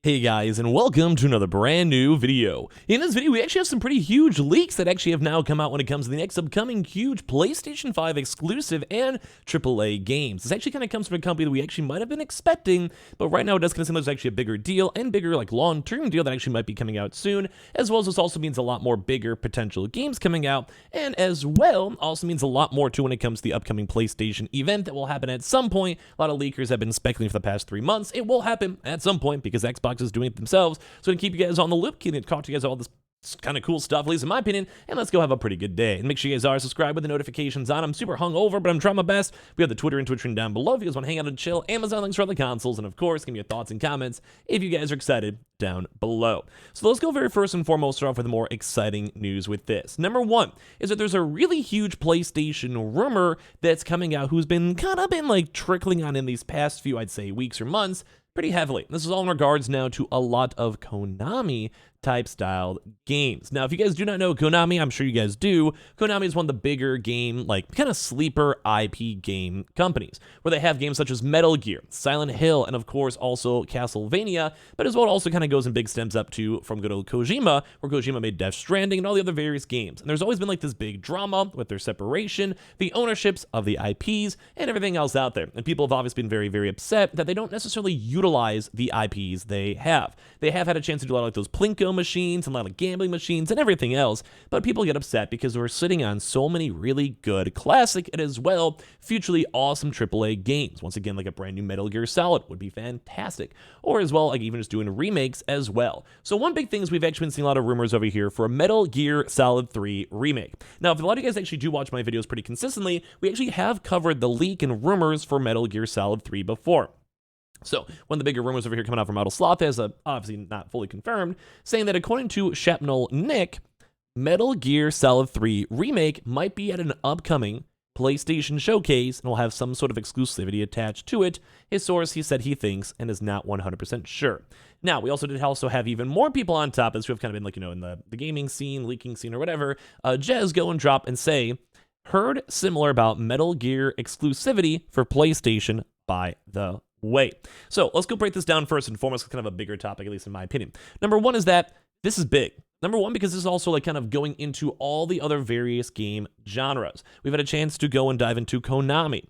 Hey guys, and welcome to another brand new video. In this video, we actually have some pretty huge leaks that actually have now come out when it comes to the next upcoming huge PlayStation 5 exclusive and AAA games. This actually kind of comes from a company that we actually might have been expecting, but right now it does kind of seem like there's actually a bigger deal and bigger like long-term deal that actually might be coming out soon, as well as this also means a lot more bigger potential games coming out, and as well also means a lot more too when it comes to the upcoming PlayStation event that will happen at some point. A lot of leakers have been speculating for the past 3 months. It will happen at some point because Xbox is doing it themselves. So I'm gonna keep you guys on the loop, keep talk to you guys all this kind of cool stuff, at least in my opinion, and let's go have a pretty good day. And make sure you guys are subscribed with the notifications on. I'm super hungover, but I'm trying my best. We have the Twitter and Twitch link down below if you guys want to hang out and chill. Amazon links for other consoles, and of course, give me your thoughts and comments if you guys are excited down below. So let's go very first and foremost start off with the more exciting news with this. Number one is that there's a really huge PlayStation rumor that's coming out who's been like trickling on in these past few, I'd say, weeks or months pretty heavily. This is all in regards now to a lot of Konami type styled games. Now, if you guys do not know Konami, I'm sure you guys do. Konami is one of the bigger game, like kind of sleeper IP game companies, where they have games such as Metal Gear, Silent Hill, and of course also Castlevania, but as well it also kind of goes in big stems up to from good old Kojima, where Kojima made Death Stranding and all the other various games. And there's always been like this big drama with their separation, the ownerships of the IPs, and everything else out there. And people have obviously been very, very upset that they don't necessarily utilize the IPs they have. They have had a chance to do a lot of like those Plinko machines and a lot of gambling machines and everything else, but people get upset because we're sitting on so many really good classic and as well futurely awesome AAA games. Once again, like a brand new Metal Gear Solid would be fantastic, or as well like even just doing remakes as well. So one big thing is we've actually been seeing a lot of rumors over here for a Metal Gear Solid 3 remake. Now, if a lot of you guys actually do watch my videos pretty consistently, we actually have covered the leak and rumors for Metal Gear Solid 3 before. So, one of the bigger rumors over here coming out from Idle Sloth is obviously not fully confirmed, saying that according to Shrapnel Nick, Metal Gear Solid 3 remake might be at an upcoming PlayStation showcase and will have some sort of exclusivity attached to it. His source, he said he thinks and is not 100% sure. Now, we also did have even more people on top of this who have kind of been like, in the gaming scene, leaking scene, or whatever. Jez go and drop and say, heard similar about Metal Gear exclusivity for PlayStation by the way. So let's go break this down first and foremost, kind of a bigger topic, at least in my opinion. Number one is that this is big. Number one, because this is also like kind of going into all the other various game genres. We've had a chance to go and dive into Konami.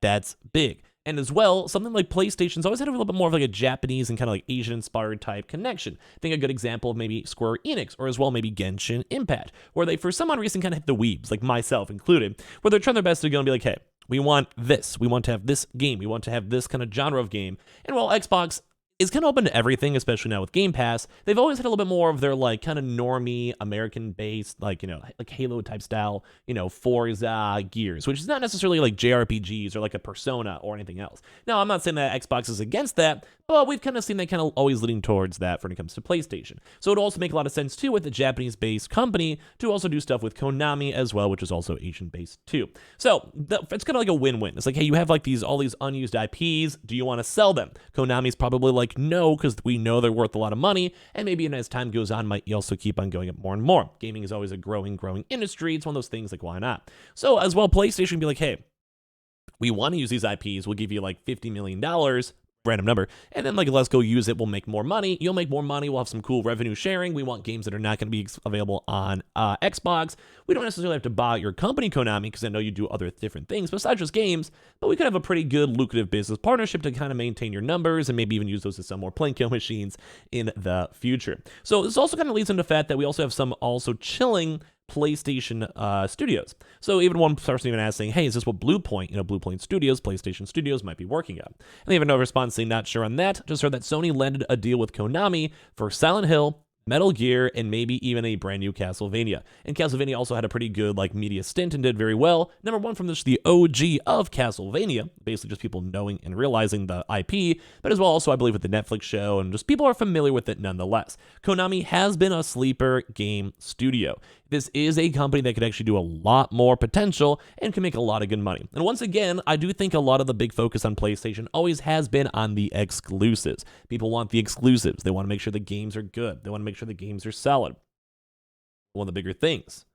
That's big. And as well, something like PlayStation's always had a little bit more of like a Japanese and kind of like Asian-inspired type connection. I think a good example of maybe Square Enix, or as well maybe Genshin Impact, where they for some odd reason kind of hit the weebs, like myself included, where they're trying their best to go and be like, hey, we want this. We want to have this game. We want to have this kind of genre of game. And while Xbox is kind of open to everything, especially now with Game Pass, they've always had a little bit more of their like kind of normie American-based, like, like Halo type style, Forza Gears, which is not necessarily like JRPGs or like a Persona or anything else. Now, I'm not saying that Xbox is against that, but we've kind of seen that kind of always leading towards that when it comes to PlayStation. So it would also make a lot of sense too with a Japanese-based company to also do stuff with Konami as well, which is also Asian-based too. So it's kind of like a win-win. It's like, hey, you have like all these unused IPs. Do you want to sell them? Konami's probably like, no, because we know they're worth a lot of money, and maybe as time goes on, might also keep on going up more and more. Gaming is always a growing industry. It's one of those things like, why not? So as well, PlayStation can be like, hey, we want to use these IPs. We'll give you like $50 million, random number, and then like, let's go use it. We'll make more money. You'll make more money. We'll have some cool revenue sharing. We want games that are not going to be available on Xbox. We don't necessarily have to buy your company, Konami, because I know you do other different things besides just games, but we could have a pretty good lucrative business partnership to kind of maintain your numbers and maybe even use those to sell more Plinko machines in the future. So this also kind of leads into the fact that we also have some also chilling PlayStation studios. So even one person even asking, hey, is this what Bluepoint Studios, PlayStation Studios might be working on? And they have no response saying not sure on that. Just heard that Sony landed a deal with Konami for Silent Hill, Metal Gear, and maybe even a brand new Castlevania. And Castlevania also had a pretty good like media stint and did very well. Number one from the OG of Castlevania, basically just people knowing and realizing the IP, but as well also I believe with the Netflix show and just people are familiar with it nonetheless. Konami has been a sleeper game studio. This is a company that could actually do a lot more potential and can make a lot of good money. And once again, I do think a lot of the big focus on PlayStation always has been on the exclusives. People want the exclusives. They want to make sure the games are good. They want to make sure the games are solid. One of the bigger things.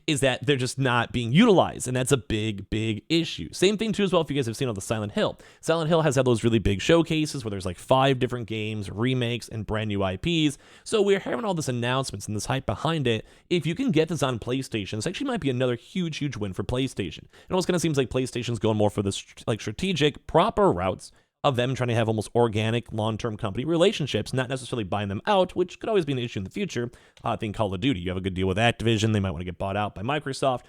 is that they're just not being utilized, and that's a big issue. Same thing too as well if you guys have seen on the Silent Hill. Silent Hill has had those really big showcases where there's like 5 different games, remakes, and brand new IPs. So we're having all this announcements and this hype behind it. If you can get this on PlayStation, this actually might be another huge win for PlayStation. It almost kind of seems like PlayStation's going more for this like strategic, proper routes of them trying to have almost organic, long-term company relationships, not necessarily buying them out, which could always be an issue in the future. I think Call of Duty, you have a good deal with Activision, they might want to get bought out by Microsoft.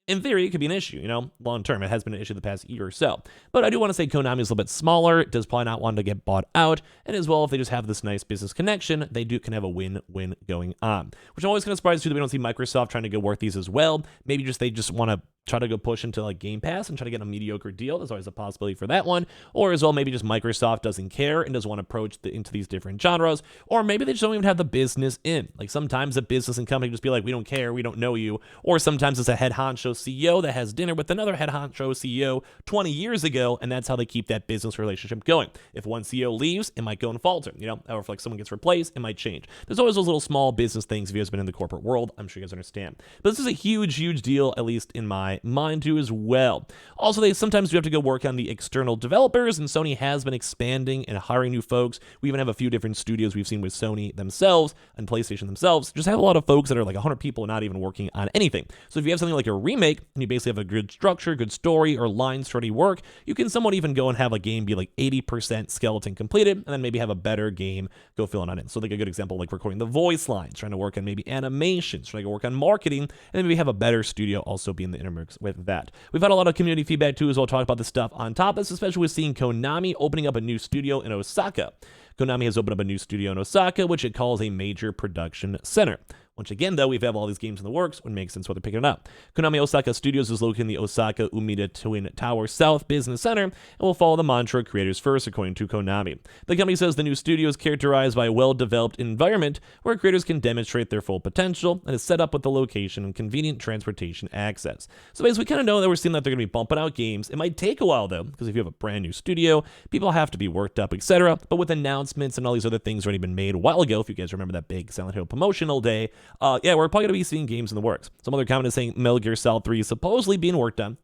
In theory, it could be an issue, long term. It has been an issue the past year or so. But I do want to say Konami is a little bit smaller. It does probably not want to get bought out. And as well, if they just have this nice business connection, they can have a win-win going on. Which I'm always kind of surprised too that we don't see Microsoft trying to go work these as well. Maybe they just want to try to go push into like Game Pass and try to get a mediocre deal. There's always a possibility for that one. Or as well, maybe just Microsoft doesn't care and doesn't want to approach into these different genres. Or maybe they just don't even have the business in. Like sometimes a business and company just be like, we don't care, we don't know you. Or sometimes it's a head honcho CEO that has dinner with another head honcho CEO 20 years ago, and that's how they keep that business relationship going. If one CEO leaves, it might go and falter, or if like someone gets replaced, it might change. There's always those little small business things if you guys have been in the corporate world. I'm sure you guys understand. But this is a huge deal, at least in my mind too as well. Also, they sometimes do have to go work on the external developers, and Sony has been expanding and hiring new folks. We even have a few different studios we've seen with Sony themselves and PlayStation themselves just have a lot of folks that are like 100 people not even working on anything. So if you have something like a remake and you basically have a good structure, good story, or lines to already work, you can somewhat even go and have a game be like 80% skeleton completed, and then maybe have a better game go fill in on it. So like a good example, like recording the voice lines, trying to work on maybe animations, trying to work on marketing, and then maybe have a better studio also be in the intermix with that. We've had a lot of community feedback too as well, talk about this stuff on top of this, especially with seeing Konami opening up a new studio in Osaka. Konami has opened up a new studio in Osaka, which it calls a major production center. Once again, though, we've had all these games in the works, it makes sense why they're picking it up. Konami Osaka Studios is located in the Osaka Umeda Twin Tower South Business Center and will follow the mantra creators first, according to Konami. The company says the new studio is characterized by a well-developed environment where creators can demonstrate their full potential and is set up with the location and convenient transportation access. So basically, we kind of know that we're seeing that they're going to be bumping out games. It might take a while, though, because if you have a brand new studio, people have to be worked up, etc. But with announcements and all these other things already been made a while ago, if you guys remember that big Silent Hill promotional day, we're probably going to be seeing games in the works. Some other comment is saying Metal Gear Solid 3 is supposedly being worked on,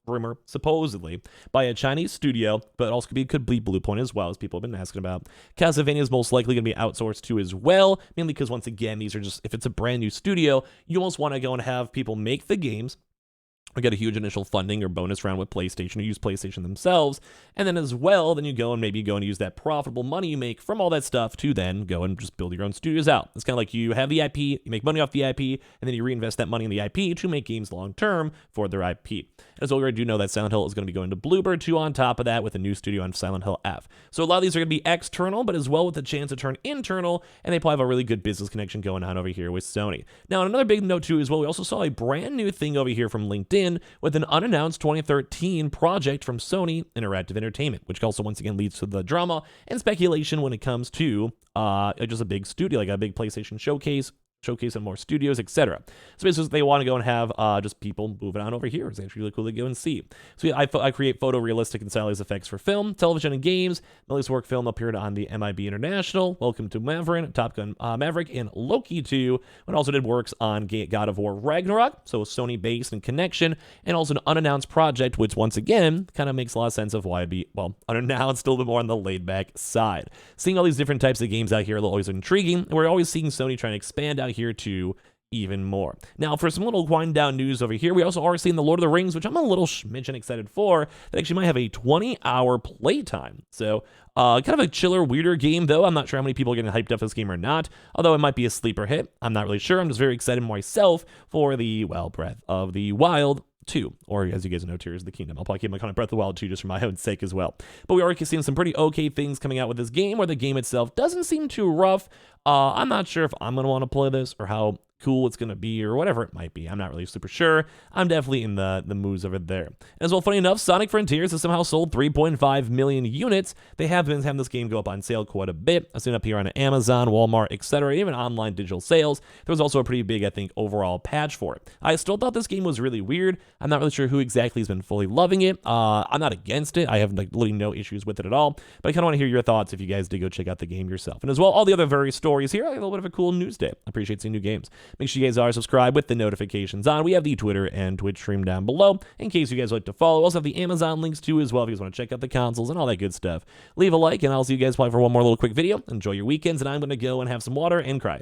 rumor, supposedly, by a Chinese studio, but also could be Bluepoint as well, as people have been asking about. Castlevania is most likely going to be outsourced too as well, mainly because, once again, these are just, if it's a brand new studio, you almost want to go and have people make the games, or get a huge initial funding or bonus round with PlayStation, or use PlayStation themselves, and then as well, then you go and use that profitable money you make from all that stuff to then go and just build your own studios out. It's kind of like you have the IP, you make money off the IP, and then you reinvest that money in the IP to make games long term for their IP. As well, we do know that Silent Hill is going to be going to Bluebird 2 on top of that with a new studio on Silent Hill F. So a lot of these are going to be external, but as well with the chance to turn internal, and they probably have a really good business connection going on over here with Sony. Now, another big note too as well, we also saw a brand new thing over here from LinkedIn with an unannounced 2013 project from Sony Interactive Entertainment, which also once again leads to the drama and speculation when it comes to just a big studio, like a big PlayStation showcase and more studios, etc. So basically, they want to go and have just people moving on over here. It's actually really cool to go and see. So yeah, I create photorealistic and stylized effects for film, television, and games. Melly's work film appeared on the MIB International, Welcome to Maverick, Top Gun Maverick, and Loki 2, and also did works on God of War Ragnarok, so Sony-based and connection, and also an unannounced project, which once again kind of makes a lot of sense of why it'd be, unannounced, a little bit more on the laid-back side. Seeing all these different types of games out here is always intriguing, and we're always seeing Sony trying to expand out here too even more. Now, for some little wind down news over here, we also are seeing the Lord of the Rings, which I'm a little smidgen excited for, that actually might have a 20-hour playtime. So kind of a chiller, weirder game, though. I'm not sure how many people are getting hyped up for this game or not, although it might be a sleeper hit. I'm not really sure. I'm just very excited myself for the, Breath of the Wild 2, or as you guys know, Tears of the Kingdom. I'll probably keep my kind of Breath of the Wild 2 just for my own sake as well. But we are seeing some pretty okay things coming out with this game, where the game itself doesn't seem too rough. I'm not sure if I'm going to want to play this or how cool it's going to be or whatever it might be. I'm not really super sure. I'm definitely in the moods over there. As well, funny enough, Sonic Frontiers has somehow sold 3.5 million units. They have been having this game go up on sale quite a bit. I've seen it up here on Amazon, Walmart, etc., even online digital sales. There was also a pretty big, I think, overall patch for it. I still thought this game was really weird. I'm not really sure who exactly has been fully loving it. I'm not against it. I have literally no issues with it at all, but I kind of want to hear your thoughts if you guys did go check out the game yourself. And as well, all the other various stories here, I have a little bit of a cool news day. I appreciate seeing new games. Make sure you guys are subscribed with the notifications on. We have the Twitter and Twitch stream down below in case you guys like to follow. We also have the Amazon links too as well if you guys want to check out the consoles and all that good stuff. Leave a like, and I'll see you guys probably for one more little quick video. Enjoy your weekends, and I'm going to go and have some water and cry.